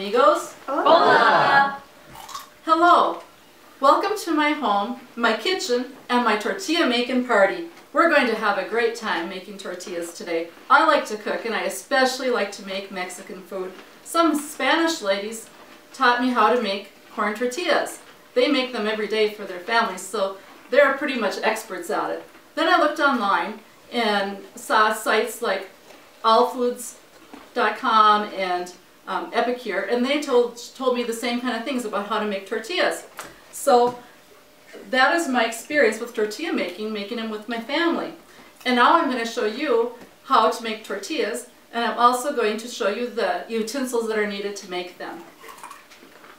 amigos. Hola! Hello. Welcome to my home, my kitchen, and my tortilla making party. We're going to have a great time making tortillas today. I like to cook, and I especially like to make Mexican food. Some Spanish ladies taught me how to make corn tortillas. They make them every day for their families, so they're pretty much experts at it. Then I looked online and saw sites like allfoods.com and Epicure, and they told me the same kind of things about how to make tortillas. So that is my experience with tortilla making them with my family. And now I'm going to show you how to make tortillas, and I'm also going to show you the utensils that are needed to make them.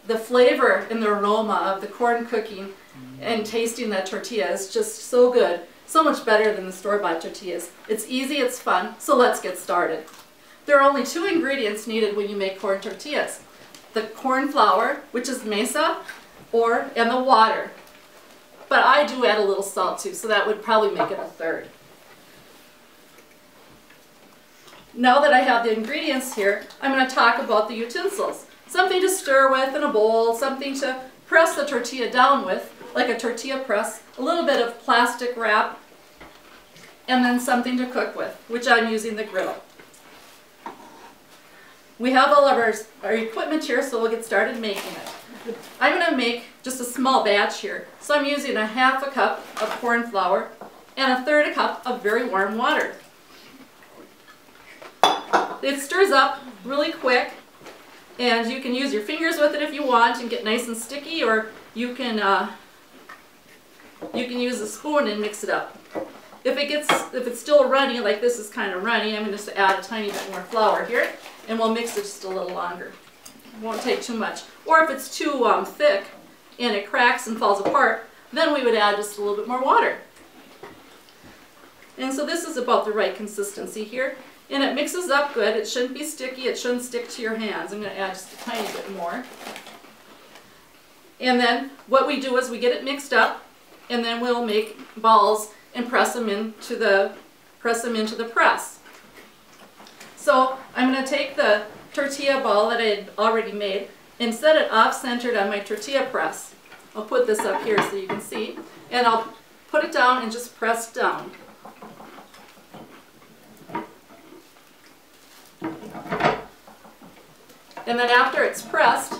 The flavor and the aroma of the corn cooking and tasting that tortilla is just so good, so much better than the store-bought tortillas. It's easy, it's fun, so let's get started. There are only two ingredients needed when you make corn tortillas. The corn flour, which is mesa, and the water. But I do add a little salt too, so that would probably make it a third. Now that I have the ingredients here, I'm going to talk about the utensils. Something to stir with in a bowl, something to press the tortilla down with, like a tortilla press, a little bit of plastic wrap, and then something to cook with, which I'm using the griddle. We have all of our equipment here, so we'll get started making it. I'm going to make just a small batch here, so I'm using a half a cup of corn flour and a third a cup of very warm water. It stirs up really quick, and you can use your fingers with it if you want and get nice and sticky, or you can use a spoon and mix it up. If it's still runny, like this is kind of runny, I'm going to just add a tiny bit more flour here, and we'll mix it just a little longer. It won't take too much. Or if it's too thick and it cracks and falls apart, then we would add just a little bit more water. And so this is about the right consistency here. And it mixes up good. It shouldn't be sticky. It shouldn't stick to your hands. I'm going to add just a tiny bit more. And then what we do is we get it mixed up, and then we'll make balls and press them into the press. So I'm going to take the tortilla ball that I had already made and set it off-centered on my tortilla press. I'll put this up here so you can see, and I'll put it down and just press down. And then after it's pressed,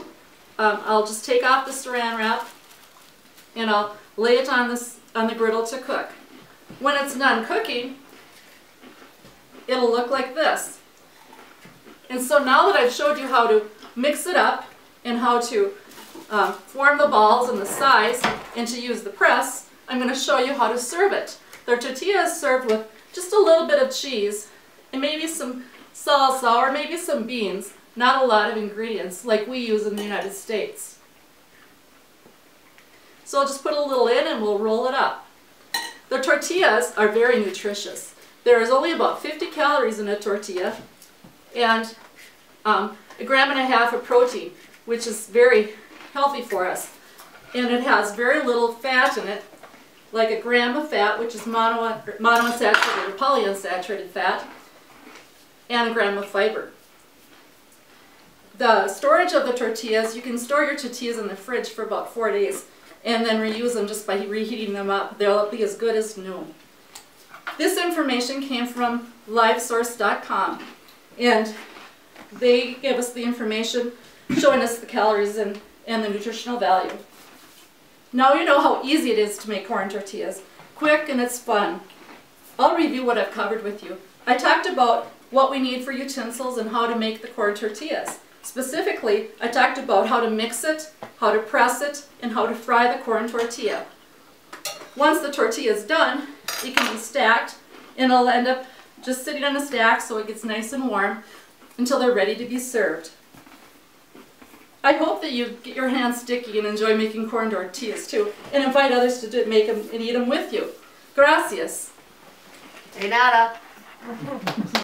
I'll just take off the saran wrap and I'll lay it on the griddle to cook. When it's done cooking, it'll look like this. And so now that I've showed you how to mix it up and how to form the balls and the size and to use the press, I'm going to show you how to serve it. The tortilla is served with just a little bit of cheese and maybe some salsa or maybe some beans. Not a lot of ingredients like we use in the United States. So I'll just put a little in and we'll roll it up. The tortillas are very nutritious. There is only about 50 calories in a tortilla and 1.5 grams of protein, which is very healthy for us. And it has very little fat in it, like 1 gram of fat, which is monounsaturated or polyunsaturated fat, and 1 gram of fiber. The storage of the tortillas, you can store your tortillas in the fridge for about 4 days and then reuse them just by reheating them up. They'll be as good as new. This information came from livesource.com, and they give us the information showing us the calories and the nutritional value. Now you know how easy it is to make corn tortillas. Quick and it's fun. I'll review what I've covered with you. I talked about what we need for utensils and how to make the corn tortillas. Specifically, I talked about how to mix it, how to press it, and how to fry the corn tortilla. Once the tortilla is done, it can be stacked, and it'll end up just sitting on a stack so it gets nice and warm until they're ready to be served. I hope that you get your hands sticky and enjoy making corn tortillas too, and invite others to make them and eat them with you. Gracias. De nada.